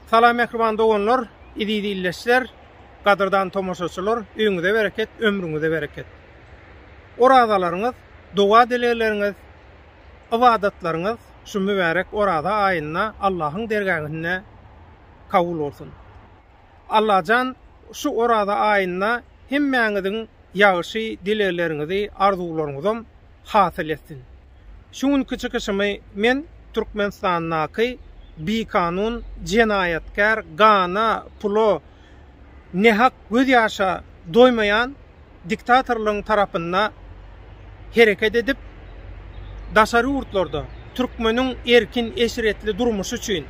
Salam mehriban dogonlar, idi illeşler, gadırdan tomoşaçylar, öňüňize bereket, ömrüňize bereket. Oradalaryňyz, doga dileleriniz, ibadatlaryňyz şu mübarek orada aýyna Allahyň dergähine kabul bolsun. Allahjan şu orada aýyna hemmeňiziň ýaşy dilelerinizi, arzularyňyzy hasyl etsin. Şuňky çykyşymy men Türkmenistanyňky bi kanun jenayatkar gana pulo nehak göz ýaşa doýmayan diktatorlaryň tarapyndan hereket edip daşary urtlarda Türkmeniň erkin eşretli durmuşy üçin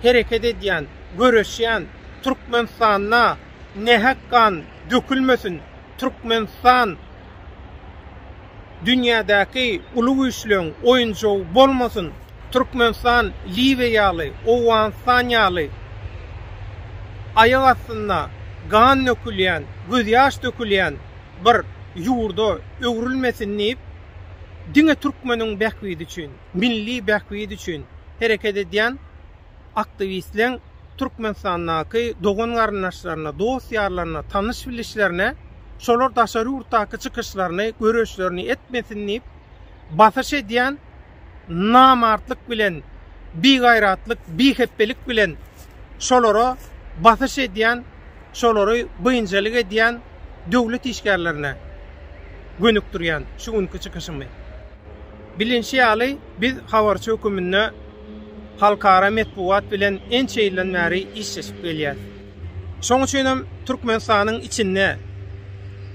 hereket edýän, göreşýän Türkmenistanyna nehak kan dökülmesin, Türkmenistan dünyadaki ulu güýçlüň oýunçow bolmasyn, Türkmenistan Libiýaly, Owanistanýaly aýak astynda gan dökülýän, göz ýaş dökülýän bir ýurda öwrülmesin diýip diňe Türkmeniň bähwidi üçin, milli bähwidi üçin hereket edýän aktivistleň Türkmenistanyňky dogan garnaşlaryna, dost ýarlaryna, tanış bilişlerine şolar daşary urtaky çykyşlaryny, göreşlerini etmesin diýip basyş edýän namartlyk bilen, bigaýratlyk, biheppelik bilen şolara basyş edýän, şolary bynjalyk edýän döwlet işgärlerine gönükdirýän şu günkü çykyşymy. Bilinçli ýaly biz habarçy hökümine halkara metbuat bilen ençeýlen bäri işleşip gelýär. Şoň üçin Türkmenistanyň içinde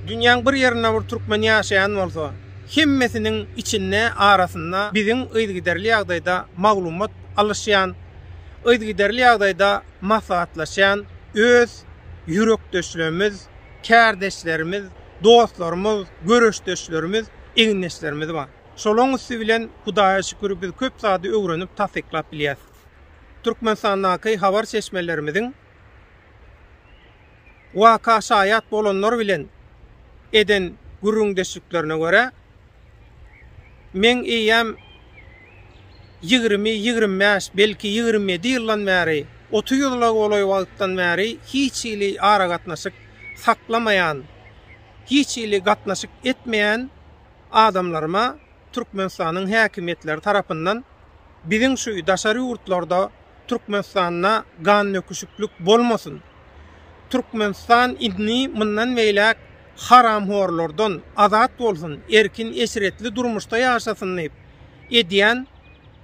dünýäň bir ýerine bir türkmen ýaşaýan bolsa, hemmesiniň içinde arasynda biziň ýygyderli ýagdaýda maglumat alışýan, ýygyderli ýagdaýda maslahatlaşýan öz ýürekdeşlerimiz, kärdeşlerimiz, dostlarymyz, göreşdeşlerimiz, eňneşlerimiz bar. Şolaň üstü bilen Hudaýa şükür biz köp sady öwrenip tasyklap bilýäs. Türkmenistanyňky habar çeşmelerimiziň waka şaýat bolanlar bilen eden gürüňdeşliklerine göre men eýem 20-25 belki 27 ýyldan bäri 30 ýyllyk bolay wagtdan bäri hiç ýyly ara gatnaşyk saklamayan, hiç ýyly gatnaşyk etmeýän adamlaryma Türkmenistanyň häkimetleri tarapyndan biziň şu daşary urtlarda Türkmenistanyna gan nöküşüklük bolmasyn. Türkmenistan inni mundan meýlek haram horlardan azat bolsun, erkin eşretli durmuşda ýaşasyn diýip edýän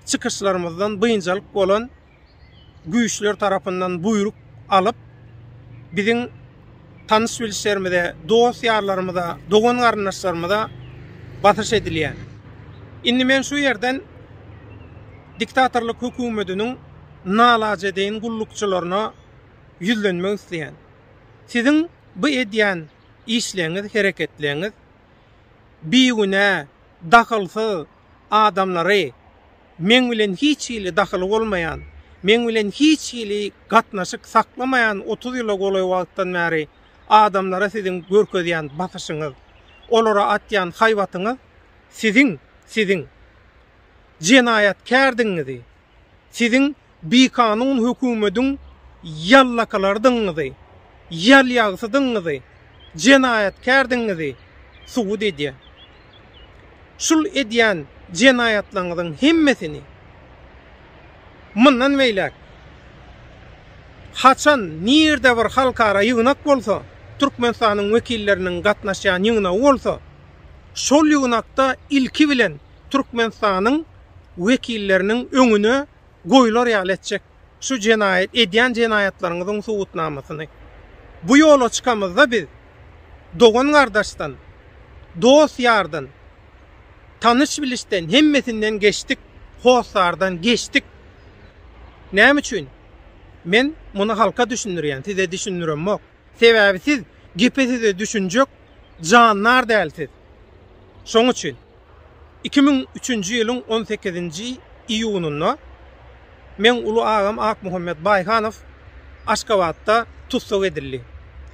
çykyşlarymyzdan bynjalyk bolan güýçler tarapyndan buyruk alyp biziň tanış bilişlerimize, dost ýarlarymyza, dogan garnaşlarymyza batyş edilýär. Indi men şu ýerden diktatorlyk hökümetiniň nalaje edýän gullukçylaryna ýüzlenmek isleýän. Siziň bu edýän işleňiz, hereketleňiz biýüne, dahylsyz adamlary, men bilen hiç ýyly dahyly bolmaýan, men bilen hiç ýyly gatnaşyk saklamaýan 30 ýyla golay wagtdan bäri adamlara siziň görkezýän basyşyňyz, olara atýan haýwatyňyz siziň jenaýatkardyňyzy, siziň bikanun hökümetiň ýallakalardyňyzy, ýal ýagsydyňyzy, jenaýatkardyňyzy suwut edýär. Şul edýän jenaýatlaryňyzyň hemmesini mundan meýlek haçan nirde bir halkara ýygnak bolsa, Türkmenistanyň wekilleriniň gatnaşýan ýygnak bolsa, şol ýygnakda ilki bilen Türkmenistanyň wekilleriniň öňüne goýlar ýaletjek şu jenaýat edýän jenaýatlaryňyzyň suwutnamasyny. Bu ýola çykamyzda biz dogan gardaşdan, dost ýardan, tanış bilişden hemmesinden geçtik, hoslardan geçtik. Näme üçin? Men muny halka düşündirýän, size düşündiremok. Sebäbi siz gepesize düşünjek janlar dälsiz. Şoň üçin 2003-nji ýylyň 18-nji iýununda men ulu agam Ak Muhammed Baýhanow Aşgabatda tutsak edildi.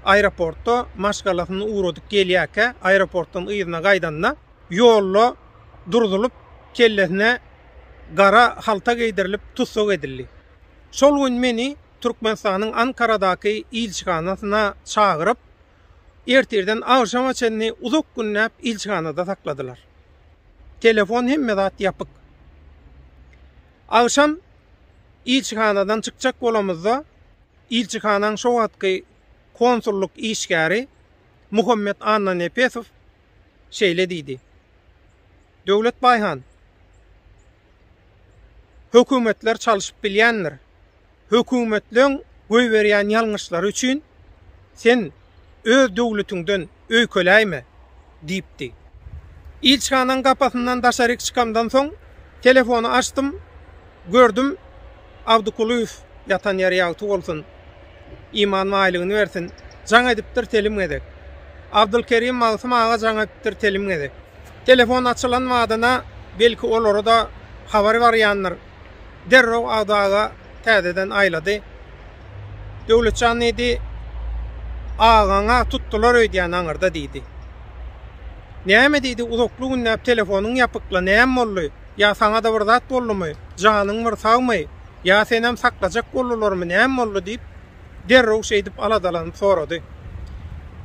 Aeroportda maşgalasyny uğradyk gelýärke, aeroportdan ýygyna gaýdanda ýolda durdulyp kellesine gara halta giydirilip tutsak edildi. Şol gün meni Türkmenistanyň Ankara'daky ilçihanasyna çağırıp ertirden agşama çenni uzak günnäp ilçihanada sakladylar. Telefon hemme zat yapyk. Agşam ilçihanadan çykjak bolamyzda ilçihanaň şo wagtky konsulluk işgäri Muhammed Anna Nepesow şeýle diýdi. Döwlet Baýhan, hökümetler çalışyp bilýändir. Hökümetleň göý berýän ýalňyşlary üçin sen öz döwletiňden öýkeläýme diýipdi. İlçihanaň gapasyndan daşaryk çykamdan soň telefonu açdym, gördüm Abdukuluýew ýatan ýeri ýagty bolsun. İman maýlygyny bersin. Jaňa edipdir telim edek. Abdulkerim Magsym ağa jaňa edipdir telim edek. Telefon açylan wagtyna belki olary da habar barýandyr. Derrew adaga täzeden aýlady. Döwletçan edi, ağaňa tutdular öýdýän aňyrda diýdi. Näme diýdi, uzakly günnäp telefonuň ýapykla näme boldy? Ya saňa da bir zat boldymy? Janyň bir sagmy? Ya senem saklajak boldularmy? Näme boldy diýip derrew şey edip aladalan sorady.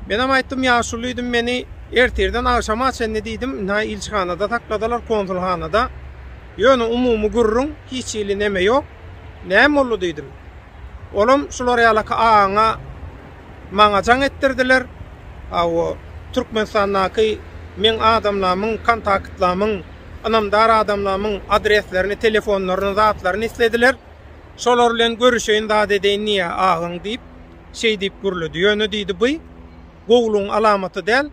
Menem aýtdym, ýaşulyydym, meni ertirden agşama çenni diýdim, na ilçihanada sakladylar, konsulhanada. Ýöne umumy gurrun, hiç ýyly näme ýok. Näme boldy diýdim. Olam şular ýalaky aňa maňa jaň etdirdiler. Aw Türkmenistanyň men adamlaryň kontaktlaryň, anamdar adamlaryň adreslerini, telefonlaryny, zatlaryny islediler. Şolar bilen görüşeýin da dedeýin niýe agyň diýip şey diýip gürledi. Ýöne diýdi bu gowluň alamaty däl.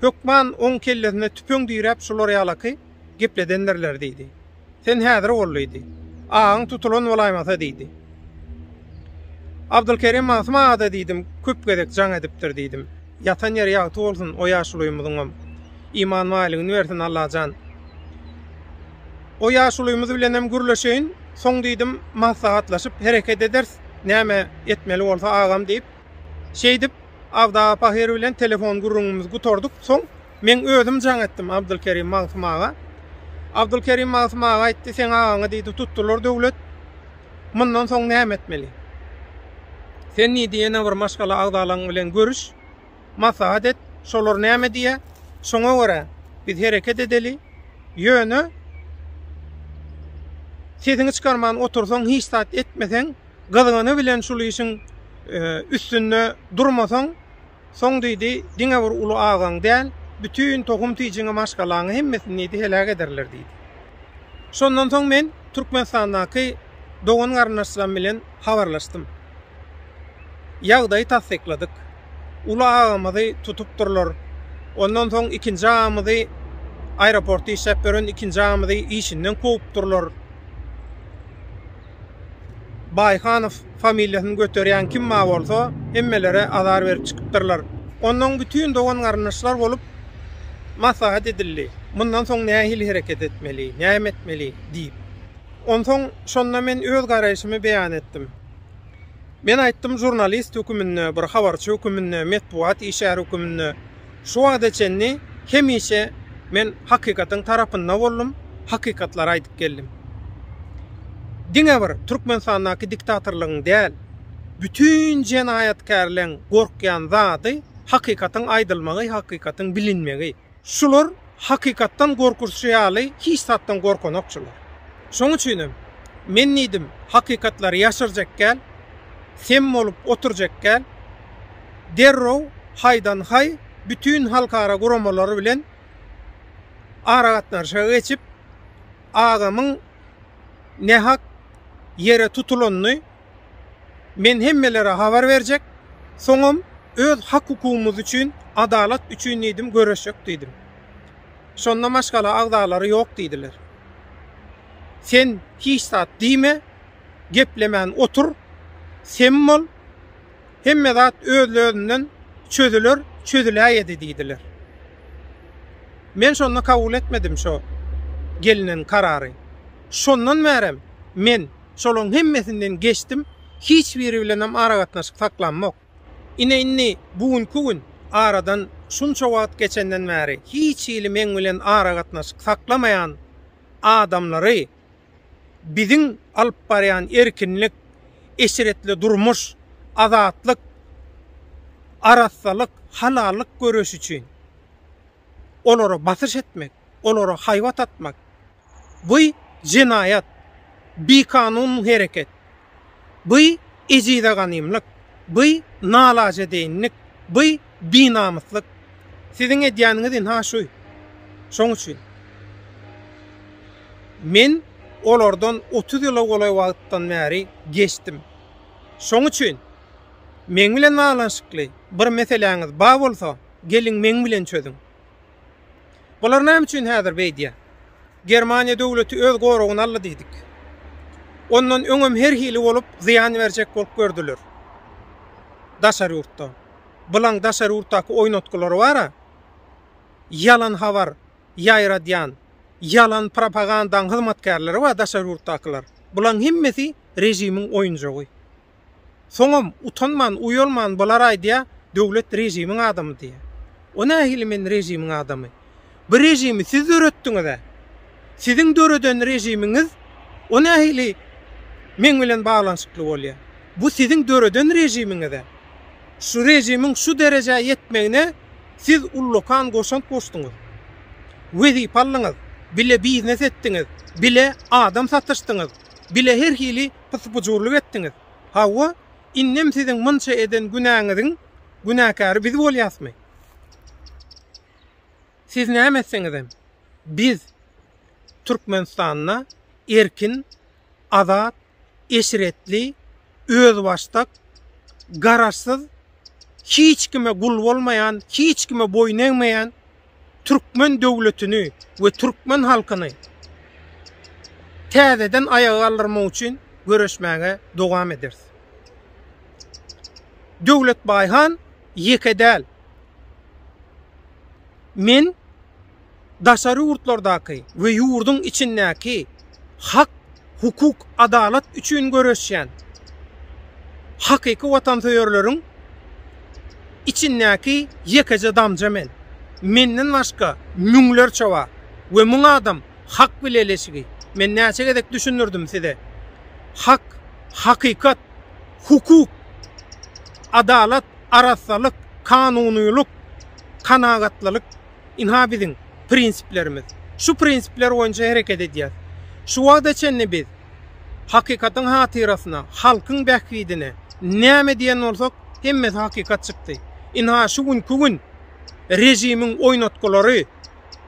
Hökman oň kellesine tüpüň diýip şolar ýalaky gepledenlerler diýdi. Sen häzir bolýdy. Agyň tutulan bolaýmasa diýdi. Abdulkerim Magsym da diýdim, köp gerek jaň edipdir diýdim. Ýatan ýeri ýagty bolsun, o ýaşulyymyzyň iman maýlygyny bersin Allah jan. O ýaşulymyzy bilen hem gürleşeýin, soň diýdim, maslahatlaşyp hereket eders, näme etmeli bolsa agam diýip, şeýdip Avda Pahir bilen telefon gurrunymyzy gutarduk. Soň men özüm jaň etdim Abdulkerim Magsym aga. Abdulkerim Magsym aga aýtdy, sen agaňy diýdi tutdular döwlet. Mundan soň näme etmeli? Sen ni diýene bir maşgala agdalaň bilen görüş, maslahat et, şolar näme diýe, şoňa görä biz hereket edeli. Ýöne sesiňi çykarman otursaň, hiç saat etmeseň, gazyny bilen şol işiň üstünde durmasaň, soň diýdi, diňe bir uly agaň däl, bütün tohum tijiňe maşgalaňy hemmesini diýdi helak ederler diýdi. Şondan soň men Türkmenistandaky dogan garnaşlaryň bilen habarlaşdym. Ýagdaý tasdikladyk. Uly agamy tutupdyrlar. Ondan soň ikinji agamy aeroportda işläp beren ikinji agamy işinden kopupdyrlar. Baýhanow familiýasyny göterýän kim ma bolsa, hemmelere azar berip çykypdyrlar. Ondan bütün dogan garnaşlar bolup maslahat edildi. Mundan soň näme hereket etmeli, näme etmeli diýip. Ondan soň şonda men öz garaýşymy beýan etdim. Men aýtdym, jurnalist hökümünde, bir habarçy hökümünde, metbuat işär hökümünde şu wagda çenni hemişe men hakykatyň tarapynda boldum, hakykatlar aýdyp geldim. Diňe bir Türkmenistanyň diktatorlygyny däl, bütün jenaýatkarlaryň gorkýan zaty hakykatyň aýdylmagy, hakykatyň bilinmegi. Şular hakykatdan gorkurşýaly, hiç satdan gorkonokçular. Şoň üçin men nidim, hakykatlar ýaşyrjak gel, sen bolup oturjak gel, derrew haydan hay bütün halkara guramalary bilen aragatnaşa geçip agamyň nähak yere tutulanyny men hemmelere habar berjek, soňam öz hak hukumumyz üçin, adalat üçin nidim görüşjek diýdim. Şonda maşgala agdalary ýok diýdiler. Sen hiç saat diýme, geplemän otur, sen bol, hemme zat özlerinden çözülür, çözüläýedi diýdiler. Men şonu kabul etmedim şo gelinen karary. Şondan merem men şolun hemmesinden geçtim, hiç biri bilen aragatnaşyp saklanmak. Inni bugünkü gün aradan şunça wagt geçenden bäri hiç ýyly men bilen aragatnaşyp saklamayan adamlary biziň alyp barýan erkinlik, eşiretli durmuş, azatlyk, arassalyk, halallyk görüş üçin olary batyş etmek, olary haýwat atmak. Bu jinayat, bikanun hereket. Bu ejide ganymlyk, bu nalajedeýinlik, bu binamyslyk. Siziň edýäniňiz ha şu. Şoň üçin men olardan 30 ýyla golay wagtdan bäri geçdim. Şoň üçin men bilen balanşykly bir meseleňiz bar bolsa, geliň men bilen çözüň. Bular näme üçin häzir beýdýär? Germaniýa döwleti öz goragyny aldy diýdik. Ondan öňüm her hili bolup ziýan berjek bolup gördüler. Daşary ýurtda. Bulan daşary ýurtdaky oýnatgylary bara, yalan habar ýaýradýan, yalan propagandaň hyzmatkarlary we daşary ýurtdakylar. Bulan hemmesi rejimiň oýunjagy. Soňam utanman, uýalman bular aýdýa, döwlet rejimiň adamy diýe. O nähili men rejimiň adamy? Bu rejimi siz öretdiňiz. Siziň döreden rejimiňiz o nähili men bilen balanşykly bolýar. Bu siziň döreden rejimiňiz. Şu rejimiň şu derejä ýetmegine siz ullukan goşant goşdyňyz. Wezip aldyňyz, bile biznes etdiňiz, bile adam satışdyňyz, bile her hili pysbujurlyk etdiňiz. Hawa innem siziň munça eden günäňiziň günäkary biz bolýasmy? Siz näme etseňiz, biz Türkmenistanyna erkin, azat, eşiretli, özbaşdak, garaşsyz, hiç kime gul bolmayan, hiç kime boyun eğmeyen Türkmen döwletini we Türkmen halkyny täzeden ayağa aldyrmak üçin görüşmäge dowam ederiz. Döwlet baýhan ýekedäl. Men daşary ýurtlardaky we ýurdun içindäki hak, hukuk, adalet üçin görüşýän hakyky watansewerleriň içindäki ýekeje damja men. Menden başga müňler çawa we muň adam hak bilelesigi. Men näçe gedek düşünürdim size. Hak, hakikat, hukuk, adalet, arassalyk, kanunylyk, kanagatlylyk inha biziň prinsiplerimiz. Şu prinsipler boýunça hereket edýär. Şu wagda çenni biz hakikatyň hatyrasyna, halkyň bähwidine näme diýen bolsak, hemmesi hakikat çykdy. Inha şu gün rejimiň oýnatgylary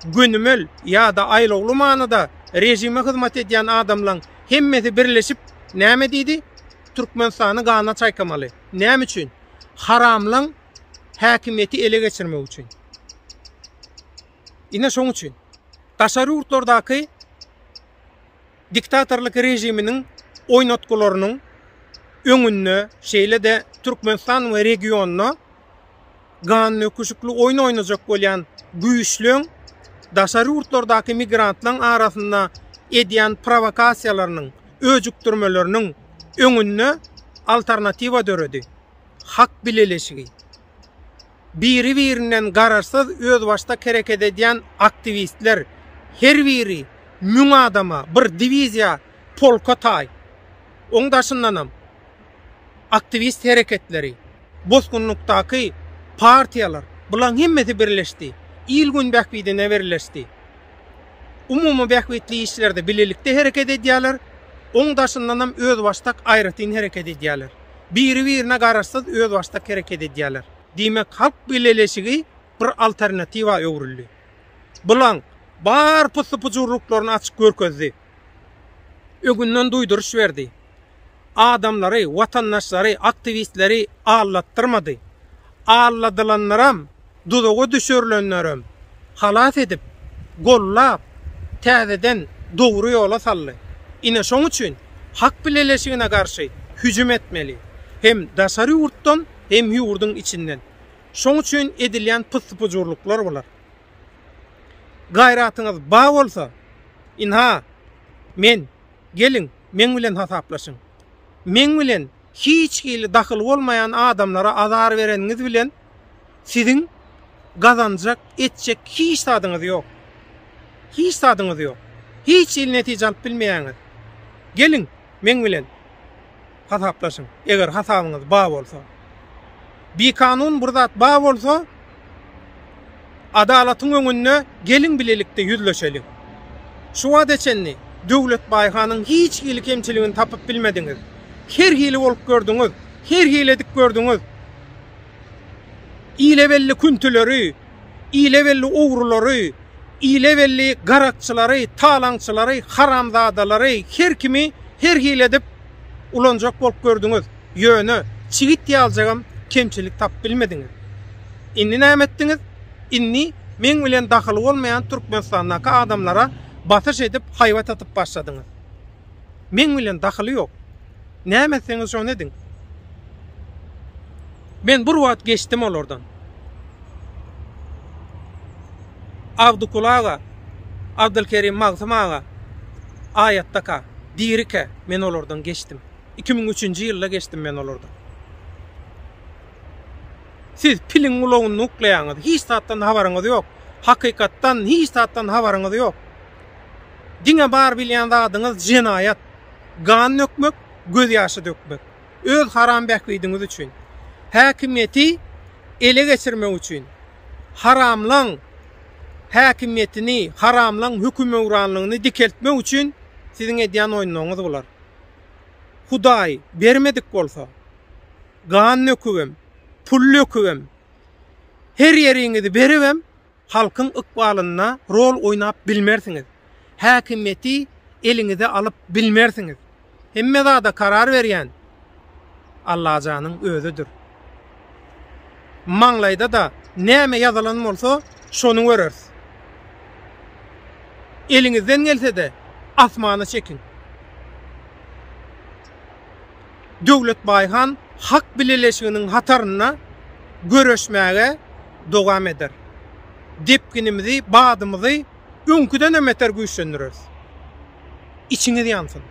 gönümel ýa-da aýlagly manada rejime hyzmat edýän adamlaryň hemmesi birleşip näme diýdi? Türkmenistany gana çaýkamaly. Näme üçin? Haramlaň häkimiýeti ele geçirmek üçin. Ine şoň üçin daşary ýurtlardaky diktatorlyk rejiminiň oýnatgylarynyň öňünde şeýle de Türkmenistan we regionuna gan nöküşükli oyun oynayacak bolýan güýçlüň daşary ýurtlardaky migrantlaryň arasynda edýän provokasiýalarynyň, öjükdirmeleriniň öňünde alternatiwa döredi. Hak bilelesigi. Biri-birinden garaşsyz özbaşda hereket edýän aktivistler her biri müň adama bir diviziýa polka taý. Oňdaşyndanam aktivist hereketleri, bozgunlukdaky partiyalar, bulan hemmeti birleşdi. İlgün bähwidine birleşdi. Umumy bähwitli işlerde bilelikde hereket edýärler. Oňdaşyndanam özbaşdak aýratyn hereket edýärler. Biri-birine garaşsyz özbaşdak hereket edýärler. Diýmek halk bilelesigi bir alternatiwa öwrüldi. Bulan bar pysy-pyjurlyklaryny açyk görkezdi. Ögünden duýduruş berdi. Adamlary, watandaşlary, aktivistleri ağlattırmadı. Ağladylanlaram, dudugu düşürlenlerim halat edip, gollap, täzeden dogry ýola saldy. Ine şoň üçin hak bileleşigine karşı hüjüm etmeli. Hem daşary ýurtdan, hem ýurdun içinden. Şoň üçin edilýän pysy-pyjurlyklar bolar. Gaýratyňyz ba bolsa, inha men gelin, men bilen hasaplaşyň. Men bilen hiç hili dahyl bolmayan adamlara azar bereniňiz bilen siziň gazanjak etjek hiç tadyňyz ýok. Hiç tadyňyz ýok. Hiç il netije alyp bilmeýäňiz. Gelin men bilen hasaplaşyň. Eger hasabyňyz ba bolsa. Bir kanun burada ba bolsa, adalatyň öňünde gelin bilelikde yüzleşelim. Şu adeçenni döwlet baýhanyň hiç hili kemçiligini tapyp bilmediňiz. Her hili bolup gördüňiz, her hiledik gördüňiz. İlebelli küntüleri, ilebelli uğurları, ilebelli garakçılary, talaňçylary, haramzadalary, her kimi her hiledip ulanjak bolup gördüňiz. Ýöne çigit ýaljagam kemçilik tap bilmediňiz. Inni näme etdiňiz? Inni men bilen daxil bolmayan Türkmenistandaki adamlara batyş edip haýwat atyp başladyňyz. Men bilen daxily ýok. Näme etseňiz şonu ediň. Men bir wagt geçdim olardan. Abdukulaga, Abdülkerim Magzamaga, Ayattaka, Dirike men olardan geçdim. 2003-nji ýylda geçdim men olardan. Siz pilin ulogyny nukleýaňyz, hiç tatdan habaryňyz ýok. Hakykatdan hiç tatdan habaryňyz ýok. Diňe bar bilýän zadyňyz jinayat, gan nökmek, göz ýaşy dökmek. Öz haram bäkwidiňiz üçin. Häkimiýeti ele geçirmek üçin. Haramlaň häkimiýetini, haramlaň hökümranlygyny dikeltmek üçin siziň edýän oýnuňyz bolar. Hudaý bermedik bolsa, gan nökübem, pul nökübem, her ýeriňizi beribem, halkyň ykbalyna rol oýnap bilmersiňiz. Häkimiýeti eliňize alyp bilmersiňiz. Hemme zada karar berýän Allah janyň özüdür. Maňlaýda da näme ýazylan bolsa, şonu görersiz. Eliňizden gelse de asmana çekin. Döwlet baýhan hak bileleşiginiň hataryna göreşmäge dowam eder. Depkinimizi, badymyzy öňküden emeter güýçlendireriz. İçiňiz ýansyn.